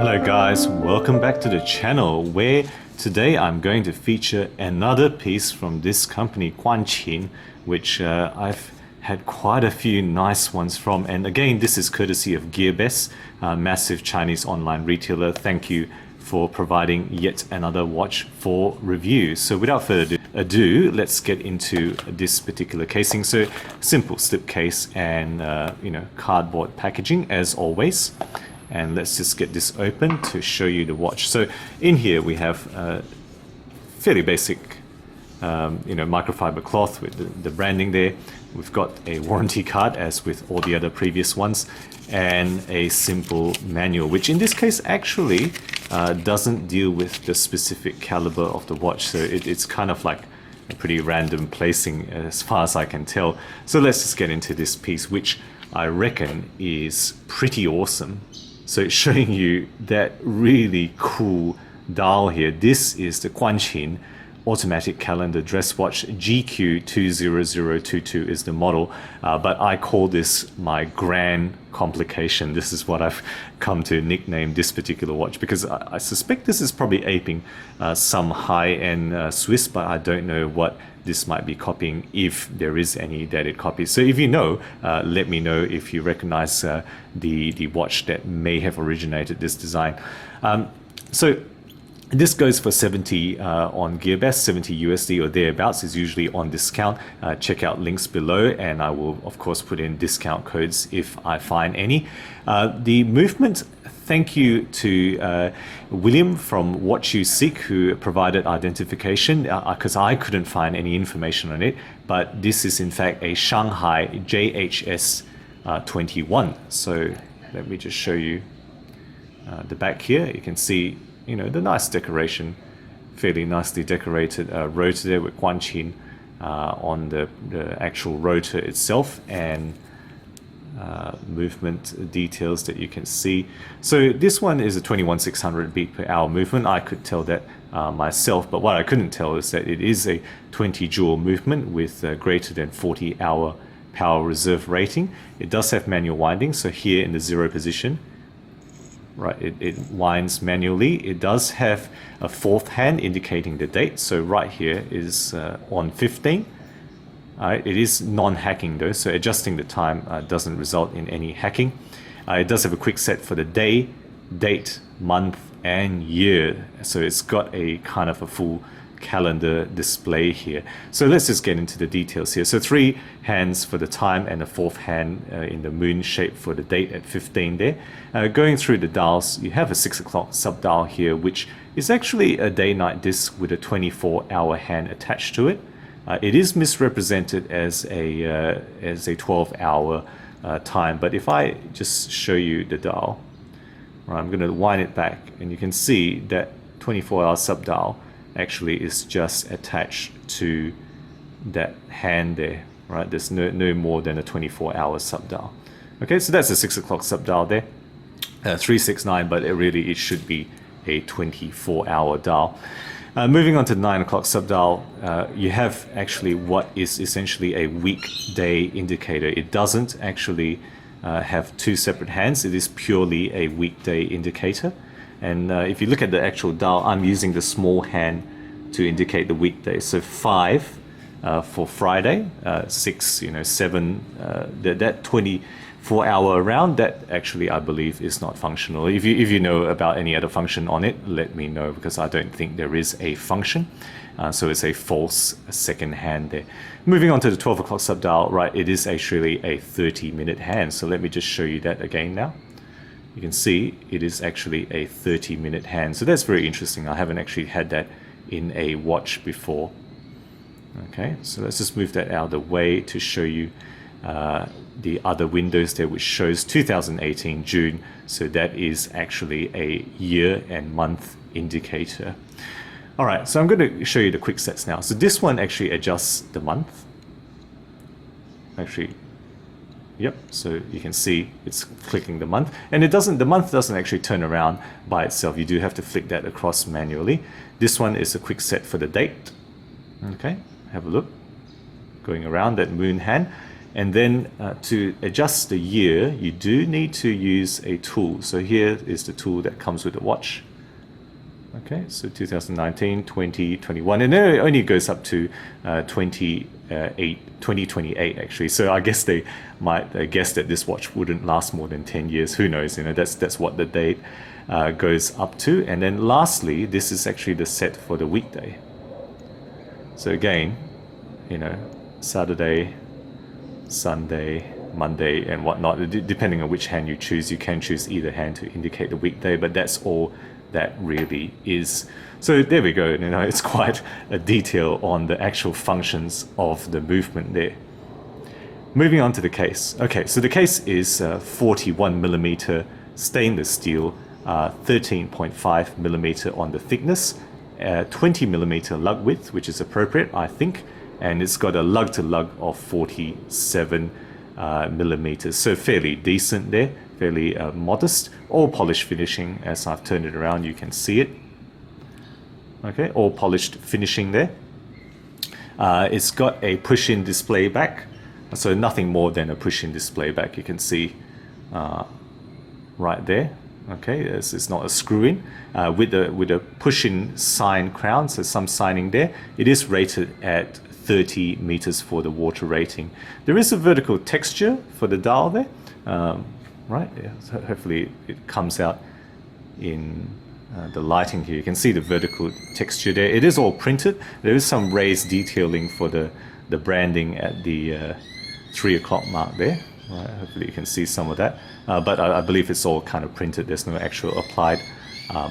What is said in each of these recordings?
Hello guys, welcome back to the channel where today I'm going to feature another piece from this company Guanqin, which I've had quite a few nice ones from, and again this is courtesy of GearBest, a massive Chinese online retailer. Thank you for providing yet another watch for review. So without further ado, let's get into this particular casing. So simple slip case and cardboard packaging as always. And let's just get this open to show you the watch. So in here we have fairly basic microfiber cloth with the branding there. We've got a warranty card as with all the other previous ones, and a simple manual, which in this case actually doesn't deal with the specific caliber of the watch. So it's kind of like a pretty random placing as far as I can tell. So let's just get into this piece, which I reckon is pretty awesome. So it's showing you that really cool dial here. This is the Guanqin automatic calendar dress watch. GQ20022 is the model, but I call this my grand complication. This is what I've come to nickname this particular watch, because I suspect this is probably aping some high-end Swiss, but I don't know what this might be copying, if there is any that it copies. So if you know, let me know if you recognize the watch that may have originated this design. So this goes for 70 on GearBest, 70 USD or thereabouts is usually on discount. Check out links below, and I will of course put in discount codes if I find any. The movement, thank you to William from What You Seek, who provided identification, because I couldn't find any information on it, but this is in fact a Shanghai JHS 21. So let me just show you the back here. You can see the nice decoration, fairly nicely decorated rotor there with Guanqin on the actual rotor itself, and movement details that you can see. So this one is a 21,600 beat per hour movement. I could tell that myself, but what I couldn't tell is that it is a 20 joule movement with greater than 40 hour power reserve rating. It does have manual winding, so here in the 0 position, right, it winds manually. It does have a fourth hand indicating the date. So right here is on 15. It is non-hacking though, so adjusting the time doesn't result in any hacking. It does have a quick set for the day, date, month, and year. So it's got a kind of a full calendar display here. So let's just get into the details here. So 3 hands for the time and a fourth hand in the moon shape for the date at 15 there. Going through the dials, you have a 6 o'clock sub dial here, which is actually a day-night disc with a 24-hour hand attached to it. It is misrepresented as a 12-hour time, but if I just show you the dial, right, I'm going to wind it back, and you can see that 24-hour sub dial actually is just attached to that hand there, right? There's no more than a 24-hour sub dial. Okay, so that's a 6 o'clock sub dial there, 369, but it should be a 24-hour dial. Moving on to the 9 o'clock sub dial, you have actually what is essentially a weekday indicator. It doesn't actually have 2 separate hands. It is purely a weekday indicator. And if you look at the actual dial, I'm using the small hand to indicate the weekday. So 5 for Friday, 6, 7, that 24-hour round, that actually I believe is not functional. If you know about any other function on it, let me know, because I don't think there is a function. So it's a false second hand there. Moving on to the 12 o'clock sub dial, right, it is actually a 30-minute hand. So let me just show you that again now. You can see it is actually a 30-minute hand. So that's very interesting. I haven't actually had that in a watch before. Okay, so let's just move that out of the way to show you the other windows there, which shows 2018 June. So that is actually a year and month indicator. All right, so I'm going to show you the quick sets now. So this one actually adjusts the month. Actually, yep, so you can see it's clicking the month, and the month doesn't actually turn around by itself. You do have to flick that across manually. This one is a quick set for the date. Okay, have a look. Going around that moon hand. And then to adjust the year, you do need to use a tool. So here is the tool that comes with the watch. Okay, so 2019, 20, 21, and then it only goes up to 2028 actually. So I guess they might guess that this watch wouldn't last more than 10 years. Who knows? You know, that's what the date goes up to. And then lastly, this is actually the set for the weekday. So again, you know, Saturday, Sunday, Monday, and whatnot. Depending on which hand you choose, you can choose either hand to indicate the weekday, but that's all that really is. So there we go. You know, it's quite a detail on the actual functions of the movement there. Moving on to the case. Okay, so the case is 41mm stainless steel, 13.5mm on the thickness, 20mm lug width, which is appropriate, I think, and it's got a lug-to-lug of 47mm, so fairly decent there, fairly modest. All polished finishing. As I've turned it around, you can see it. Okay, all polished finishing there. It's got a push-in display back, so nothing more than a push-in display back. You can see right there. Okay, it's not a screw-in with a push-in sign crown, so some signing there. It is rated at 30 meters for the water rating. There is a vertical texture for the dial there, right? Yeah, so hopefully it comes out in the lighting here. You can see the vertical texture there. It is all printed. There is some raised detailing for the branding at the 3 o'clock mark there. Right, hopefully you can see some of that, but I believe it's all kind of printed. There's no actual applied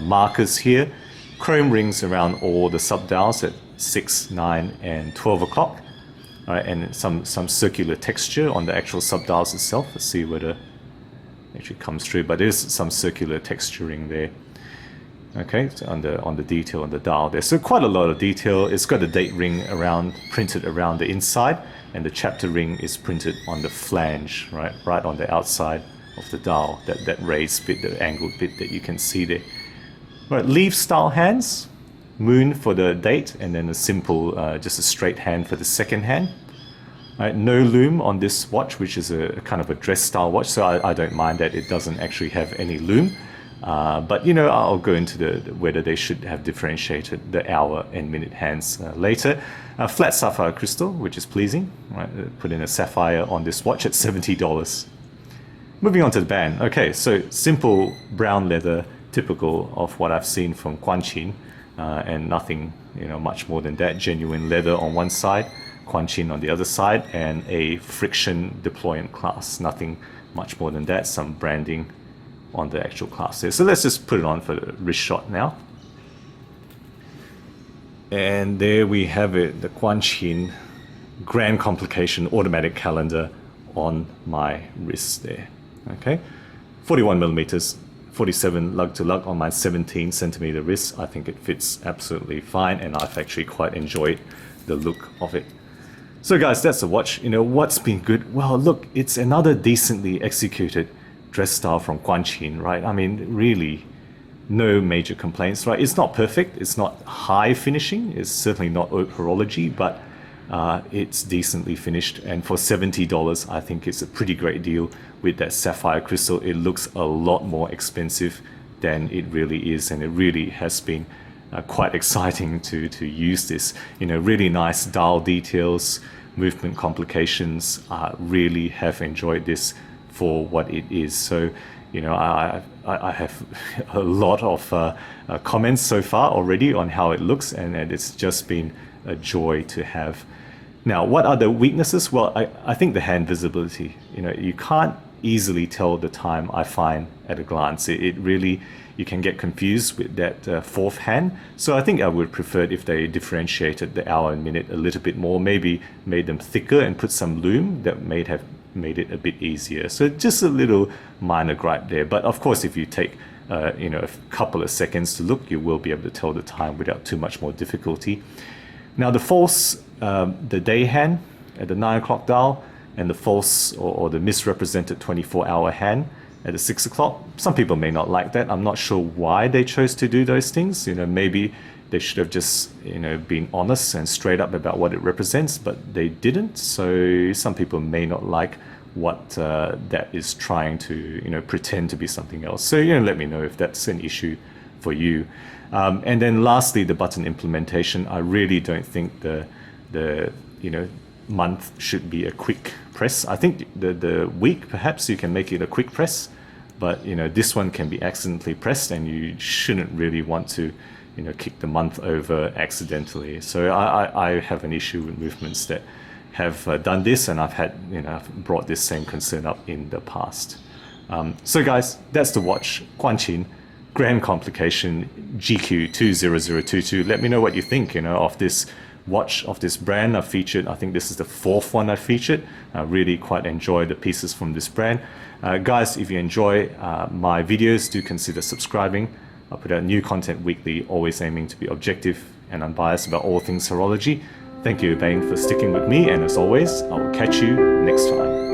markers here. Chrome rings around all the sub-dials at 6, 9, and 12 o'clock. All right, and some circular texture on the actual sub-dials itself. Let's see whether it actually comes through, but there's some circular texturing there. Okay, so on the detail on the dial there. So quite a lot of detail. It's got a date ring printed around the inside, and the chapter ring is printed on the flange, right on the outside of the dial, that raised bit, the angled bit that you can see there. Right, leaf style hands, moon for the date, and then a simple, just a straight hand for the second hand. Right, no loom on this watch, which is a kind of a dress style watch, so I don't mind that it doesn't actually have any loom. But you know, I'll go into whether they should have differentiated the hour and minute hands later. Flat sapphire crystal, which is pleasing. Right, put in a sapphire on this watch at $70. Moving on to the band. Okay, so simple brown leather, typical of what I've seen from Guanqin, and nothing, you know, much more than that. Genuine leather on one side, Guanqin on the other side, and a friction deployant clasp. Nothing much more than that. Some branding on the actual clasp there. So let's just put it on for the wrist shot now. And there we have it, the Guanqin Grand Complication automatic calendar on my wrist there. Okay, 41mm, 47 lug to lug on my 17cm wrist. I think it fits absolutely fine, and I've actually quite enjoyed the look of it. So guys, that's the watch. You know, what's been good? Well, look, it's another decently executed dress style from Guanqin, right? I mean, really, no major complaints, right? It's not perfect, it's not high finishing, it's certainly not haute horology, but it's decently finished, and for $70, I think it's a pretty great deal with that sapphire crystal. It looks a lot more expensive than it really is, and it really has been quite exciting to use this. You know, really nice dial details, movement complications. Really have enjoyed this for what it is. So, you know, I have a lot of comments so far already on how it looks, and it's just been a joy to have. Now, what are the weaknesses? Well, I think the hand visibility. You know, you can't easily tell the time, I find, at a glance. It really, you can get confused with that fourth hand. So I think I would prefer it if they differentiated the hour and minute a little bit more, maybe made them thicker and put some loom that may have made it a bit easier. So just a little minor gripe there. But of course, if you take you know, a couple of seconds to look, you will be able to tell the time without too much more difficulty. Now the false, the day hand at the 9 o'clock dial, and the false or the misrepresented 24-hour hand at the 6 o'clock. Some people may not like that. I'm not sure why they chose to do those things. You know, maybe They should have just, been honest and straight up about what it represents, but they didn't. So some people may not like what that is trying to, pretend to be something else. So, let me know if that's an issue for you. And then lastly, the button implementation. I really don't think the month should be a quick press. I think the week, perhaps you can make it a quick press, but this one can be accidentally pressed, and you shouldn't really want to kick the month over accidentally. So I have an issue with movements that have done this, and I've brought this same concern up in the past. So guys, that's the watch, Guanqin Grand Complication GQ20022. Let me know what you think, of this watch, of this brand I've featured. I think this is the 4th one I featured. I really quite enjoy the pieces from this brand. Guys, if you enjoy my videos, do consider subscribing. I put out new content weekly, always aiming to be objective and unbiased about all things horology. Thank you again for sticking with me, and as always, I will catch you next time.